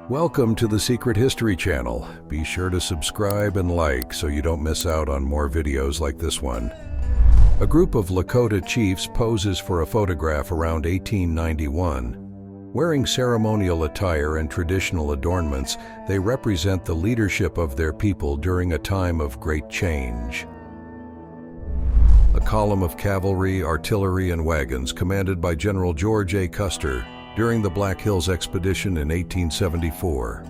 Welcome to the Secret History Channel. Be sure to subscribe and like so you don't miss out on more videos like this one. A group of Lakota chiefs poses for a photograph around 1891. Wearing ceremonial attire and traditional adornments, they represent the leadership of their people during a time of great change. A column of cavalry, artillery, and wagons commanded by General George A. Custer during the Black Hills Expedition in 1874.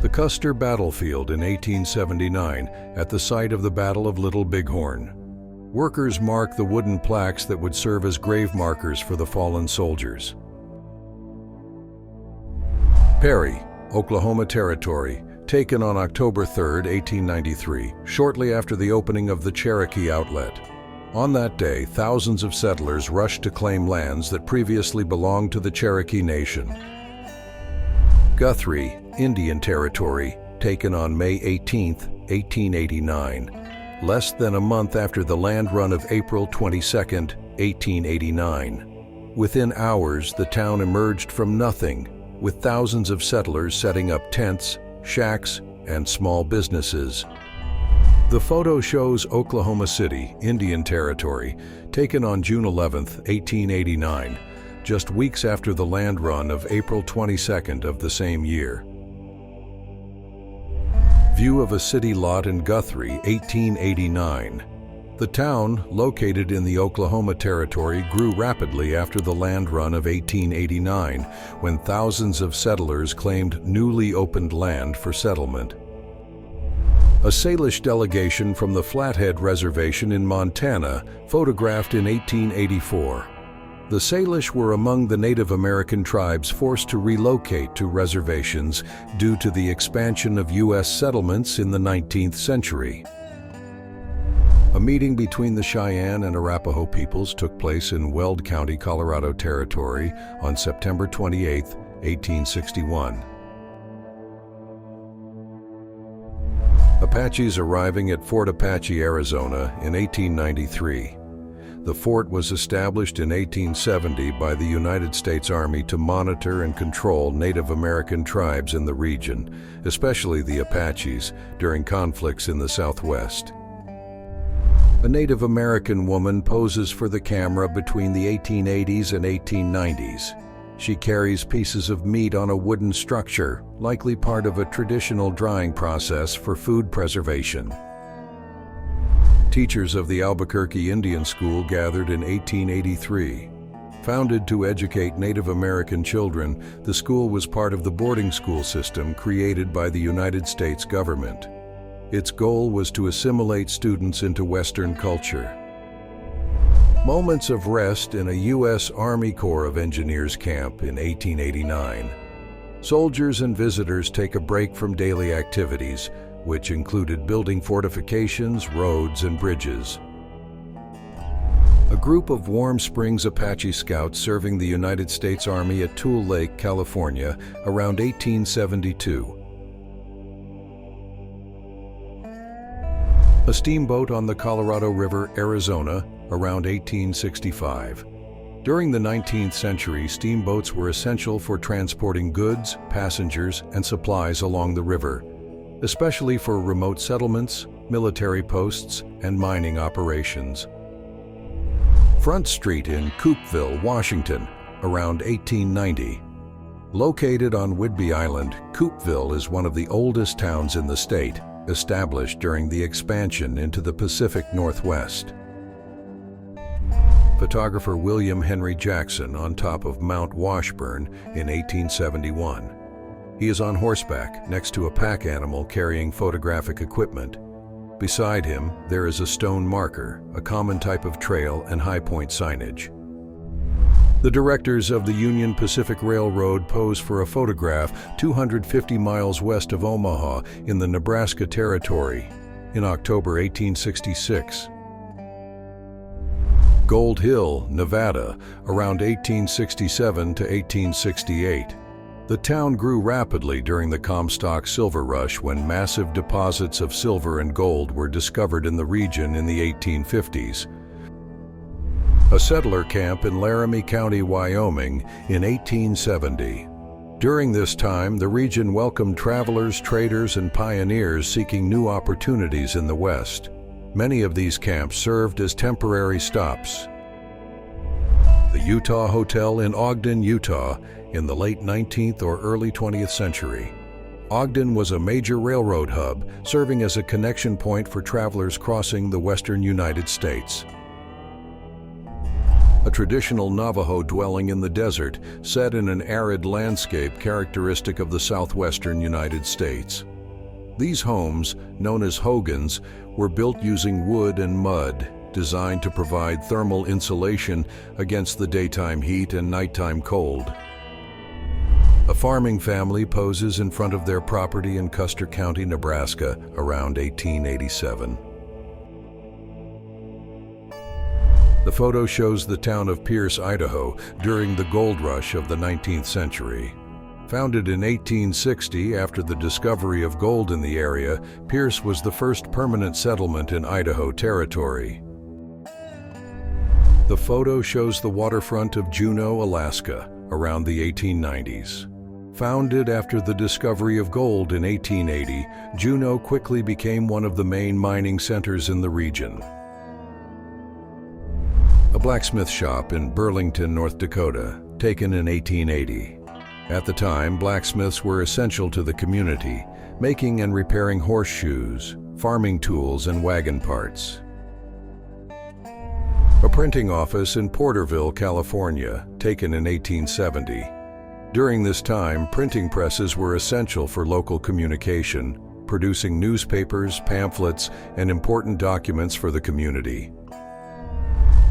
The Custer Battlefield in 1879 at the site of the Battle of Little Bighorn. Workers mark the wooden plaques that would serve as grave markers for the fallen soldiers. Perry, Oklahoma Territory, taken on October 3, 1893, shortly after the opening of the Cherokee Outlet. On that day, thousands of settlers rushed to claim lands that previously belonged to the Cherokee Nation. Guthrie, Indian Territory, taken on May 18, 1889, less than a month after the land run of April 22, 1889. Within hours, the town emerged from nothing, with thousands of settlers setting up tents, shacks, and small businesses. The photo shows Oklahoma City, Indian Territory, taken on June 11, 1889, just weeks after the land run of April 22nd of the same year. View of a city lot in Guthrie, 1889. The town, located in the Oklahoma Territory, grew rapidly after the land run of 1889, when thousands of settlers claimed newly opened land for settlement. A Salish delegation from the Flathead Reservation in Montana, photographed in 1884. The Salish were among the Native American tribes forced to relocate to reservations due to the expansion of U.S. settlements in the 19th century. A meeting between the Cheyenne and Arapaho peoples took place in Weld County, Colorado Territory on September 28, 1861. Apaches arriving at Fort Apache, Arizona in 1893. The fort was established in 1870 by the United States Army to monitor and control Native American tribes in the region, especially the Apaches, during conflicts in the Southwest. A Native American woman poses for the camera between the 1880s and 1890s. She carries pieces of meat on a wooden structure, likely part of a traditional drying process for food preservation. Teachers of the Albuquerque Indian School gathered in 1883. Founded to educate Native American children, the school was part of the boarding school system created by the United States government. Its goal was to assimilate students into Western culture. Moments of rest in a U.S. Army Corps of Engineers camp in 1889. Soldiers and visitors take a break from daily activities, which included building fortifications, roads, and bridges. A group of Warm Springs Apache scouts serving the United States Army at Tule Lake, California, around 1872. A steamboat on the Colorado River, Arizona, around 1865. During the 19th century, steamboats were essential for transporting goods, passengers, and supplies along the river, especially for remote settlements, military posts, and mining operations. Front Street in Coupeville, Washington, around 1890. Located on Whidbey Island, Coupeville is one of the oldest towns in the state, established during the expansion into the Pacific Northwest. Photographer William Henry Jackson on top of Mount Washburn in 1871. He is on horseback next to a pack animal carrying photographic equipment. Beside him, there is a stone marker, a common type of trail and high point signage. The directors of the Union Pacific Railroad pose for a photograph 250 miles west of Omaha in the Nebraska Territory in October 1866. Gold Hill, Nevada, around 1867 to 1868. The town grew rapidly during the Comstock Silver Rush when massive deposits of silver and gold were discovered in the region in the 1850s. a settler camp in Laramie County, Wyoming in 1870. During this time, the region welcomed travelers, traders, and pioneers seeking new opportunities in the West. Many of these camps served as temporary stops. The Utah Hotel in Ogden, Utah, in the late 19th or early 20th century. Ogden was a major railroad hub, serving as a connection point for travelers crossing the western United States. A traditional Navajo dwelling in the desert, set in an arid landscape characteristic of the southwestern United States. These homes, known as hogans, were built using wood and mud, designed to provide thermal insulation against the daytime heat and nighttime cold. A farming family poses in front of their property in Custer County, Nebraska, around 1887. The photo shows the town of Pierce, Idaho, during the gold rush of the 19th century. Founded in 1860 after the discovery of gold in the area, Pierce was the first permanent settlement in Idaho Territory. The photo shows the waterfront of Juneau, Alaska, around the 1890s. Founded after the discovery of gold in 1880, Juneau quickly became one of the main mining centers in the region. A blacksmith shop in Burlington, North Dakota, taken in 1880. At the time, blacksmiths were essential to the community, making and repairing horseshoes, farming tools, and wagon parts. A printing office in Porterville, California, taken in 1870. During this time, printing presses were essential for local communication, producing newspapers, pamphlets, and important documents for the community.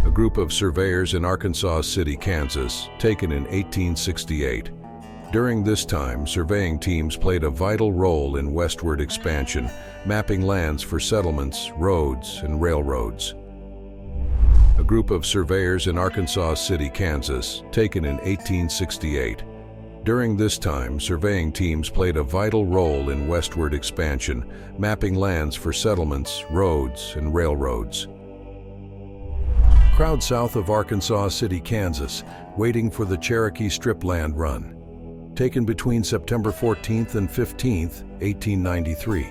A group of surveyors in Arkansas City, Kansas, taken in 1868. During this time, surveying teams played a vital role in westward expansion, mapping lands for settlements, roads, and railroads. A group of surveyors in Arkansas City, Kansas, taken in 1868. During this time, surveying teams played a vital role in westward expansion, mapping lands for settlements, roads, and railroads. Crowd south of Arkansas City, Kansas, waiting for the Cherokee Strip Land Run. Taken between September 14th and 15th, 1893.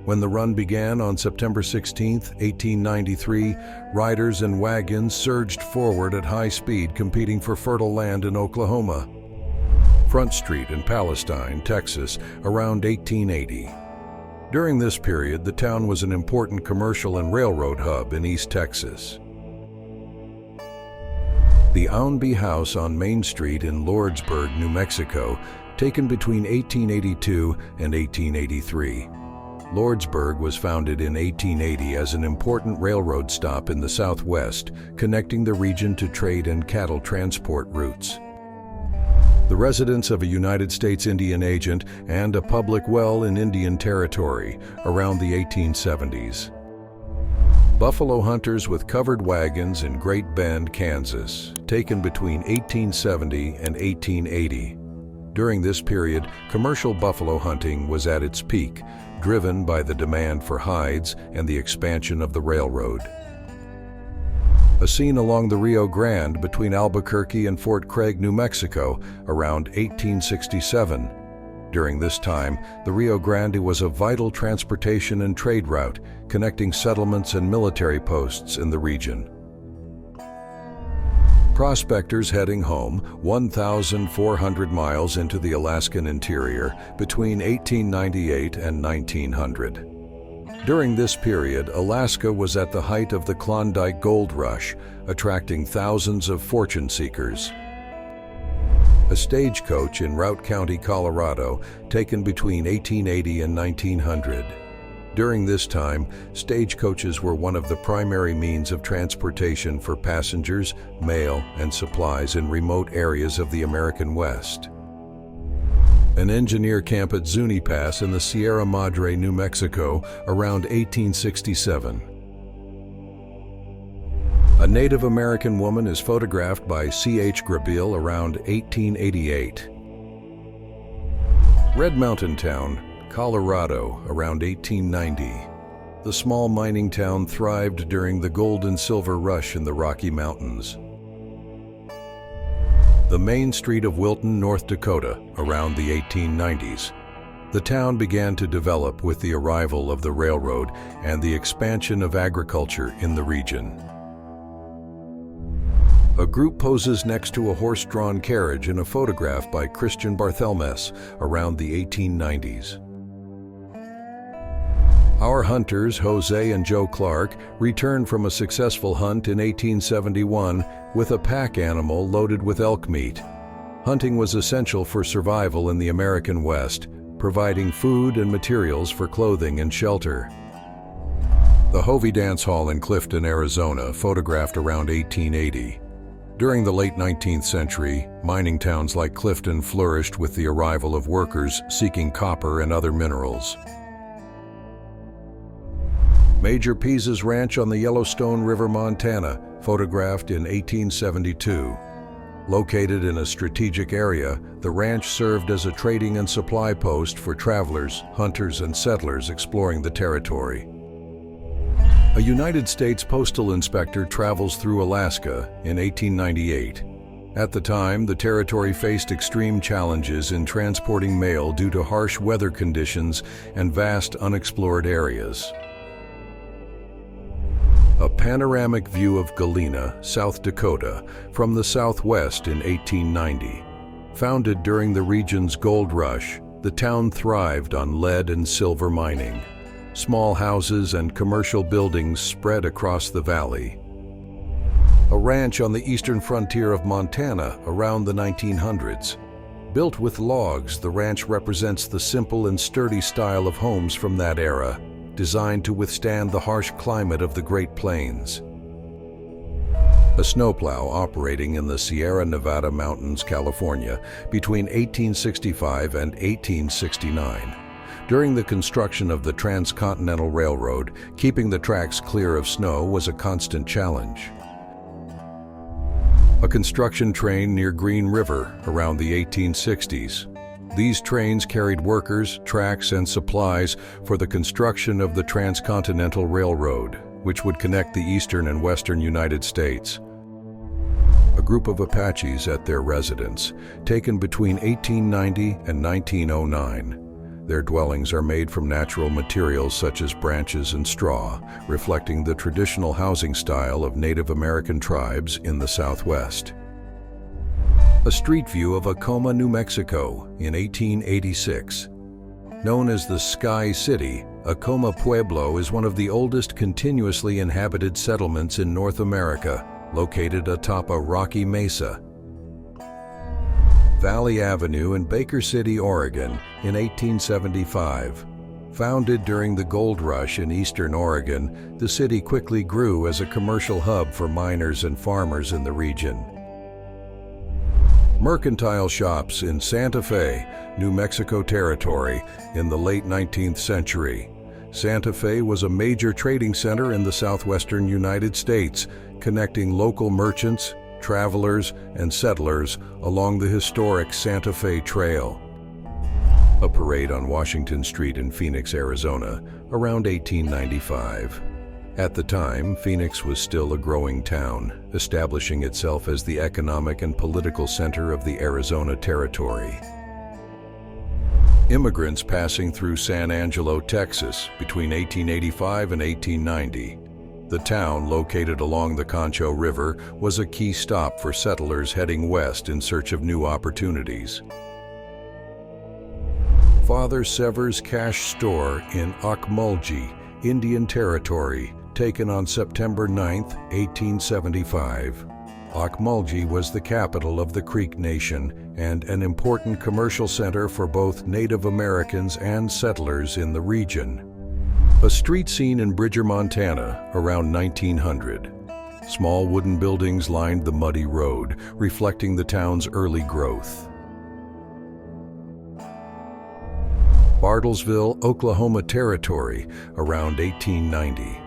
When the run began on September 16th, 1893, riders and wagons surged forward at high speed, competing for fertile land in Oklahoma. Front Street in Palestine, Texas, around 1880. During this period, the town was an important commercial and railroad hub in East Texas. The Aunby House on Main Street in Lordsburg, New Mexico, taken between 1882 and 1883. Lordsburg was founded in 1880 as an important railroad stop in the Southwest, connecting the region to trade and cattle transport routes. The residence of a United States Indian agent and a public well in Indian Territory around the 1870s. Buffalo hunters with covered wagons in Great Bend, Kansas, taken between 1870 and 1880. During this period, commercial buffalo hunting was at its peak, driven by the demand for hides and the expansion of the railroad. A scene along the Rio Grande between Albuquerque and Fort Craig, New Mexico, around 1867. During this time, the Rio Grande was a vital transportation and trade route, connecting settlements and military posts in the region. Prospectors heading home 1,400 miles into the Alaskan interior between 1898 and 1900. During this period, Alaska was at the height of the Klondike Gold Rush, attracting thousands of fortune seekers. A stagecoach in Routt County, Colorado, taken between 1880 and 1900. During this time, stagecoaches were one of the primary means of transportation for passengers, mail, and supplies in remote areas of the American West. An engineer camp at Zuni Pass in the Sierra Madre, New Mexico, around 1867. A Native American woman is photographed by C.H. Grabeel around 1888. Red Mountain Town, Colorado, around 1890. the small mining town thrived during the gold and silver rush in the Rocky Mountains. The main street of Wilton, North Dakota, around the 1890s. The town began to develop with the arrival of the railroad and the expansion of agriculture in the region. A group poses next to a horse-drawn carriage in a photograph by Christian Barthelmess around the 1890s. Our hunters, Jose and Joe Clark, returned from a successful hunt in 1871 with a pack animal loaded with elk meat. Hunting was essential for survival in the American West, providing food and materials for clothing and shelter. The Hovey Dance Hall in Clifton, Arizona, photographed around 1880. During the late 19th century, mining towns like Clifton flourished with the arrival of workers seeking copper and other minerals. Major Pease's Ranch on the Yellowstone River, Montana, photographed in 1872. Located in a strategic area, the ranch served as a trading and supply post for travelers, hunters, and settlers exploring the territory. A United States postal inspector travels through Alaska in 1898. At the time, the territory faced extreme challenges in transporting mail due to harsh weather conditions and vast unexplored areas. A panoramic view of Galena, South Dakota, from the southwest in 1890. Founded during the region's gold rush, the town thrived on lead and silver mining. Small houses and commercial buildings spread across the valley. A ranch on the eastern frontier of Montana around the 1900s. Built with logs, the ranch represents the simple and sturdy style of homes from that era, designed to withstand the harsh climate of the Great Plains. A snowplow operating in the Sierra Nevada mountains, California, between 1865 and 1869. During the construction of the Transcontinental Railroad, keeping the tracks clear of snow was a constant challenge. A construction train near Green River around the 1860s. These trains carried workers, tracks, and supplies for the construction of the Transcontinental Railroad, which would connect the eastern and western United States. A group of Apaches at their residence, taken between 1890 and 1909. Their dwellings are made from natural materials such as branches and straw, reflecting the traditional housing style of Native American tribes in the Southwest. A street view of Acoma, New Mexico in 1886. Known as the Sky City, Acoma Pueblo is one of the oldest continuously inhabited settlements in North America, located atop a rocky mesa. Valley Avenue in Baker City, Oregon in 1875. Founded during the gold rush in eastern Oregon, the city quickly grew as a commercial hub for miners and farmers in the region. Mercantile shops in Santa Fe, New Mexico Territory in the late 19th century. Santa Fe was a major trading center in the southwestern United States, connecting local merchants, travelers, and settlers along the historic Santa Fe Trail. A parade on Washington Street in Phoenix, Arizona, around 1895. At the time, Phoenix was still a growing town, establishing itself as the economic and political center of the Arizona Territory. Immigrants passing through San Angelo, Texas, between 1885 and 1890. The town, located along the Concho River, was a key stop for settlers heading west in search of new opportunities. Father Sever's Cash Store in Ocmulgee, Indian Territory, taken on September 9, 1875. Ocmulgee was the capital of the Creek Nation and an important commercial center for both Native Americans and settlers in the region. A street scene in Bridger, Montana, around 1900. Small wooden buildings lined the muddy road, reflecting the town's early growth. Bartlesville, Oklahoma Territory, around 1890.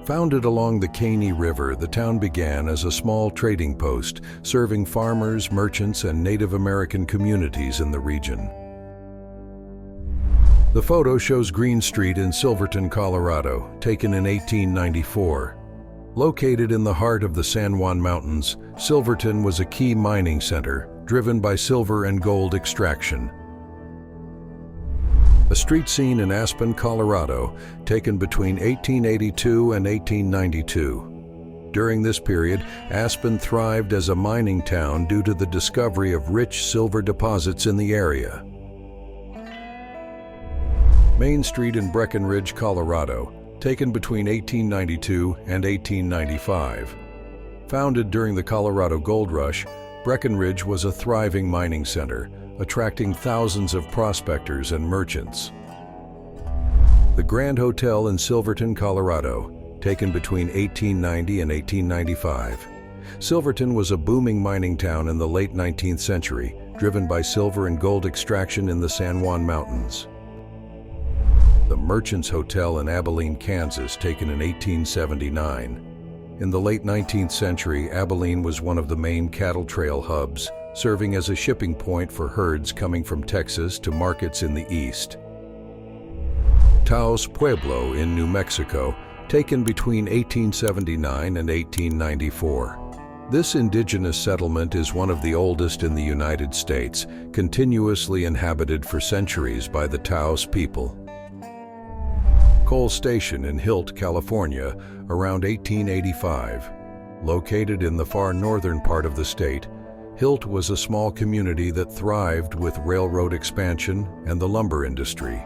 Founded along the Caney River, the town began as a small trading post, serving farmers, merchants, and Native American communities in the region. The photo shows Green Street in Silverton, Colorado, taken in 1894. Located in the heart of the San Juan Mountains, Silverton was a key mining center, driven by silver and gold extraction. A street scene in Aspen, Colorado, taken between 1882 and 1892. During this period, Aspen thrived as a mining town due to the discovery of rich silver deposits in the area. Main Street in Breckenridge, Colorado, taken between 1892 and 1895. Founded during the Colorado Gold Rush, Breckenridge was a thriving mining center, attracting thousands of prospectors and merchants. The Grand Hotel in Silverton, Colorado, taken between 1890 and 1895. Silverton was a booming mining town in the late 19th century, driven by silver and gold extraction in the San Juan Mountains. The Merchants Hotel in Abilene, Kansas, taken in 1879. In the late 19th century, Abilene was one of the main cattle trail hubs, serving as a shipping point for herds coming from Texas to markets in the east. Taos Pueblo in New Mexico, taken between 1879 and 1894. This indigenous settlement is one of the oldest in the United States, continuously inhabited for centuries by the Taos people. Cole Station in Hilt, California, around 1885. Located in the far northern part of the state, Hilt was a small community that thrived with railroad expansion and the lumber industry.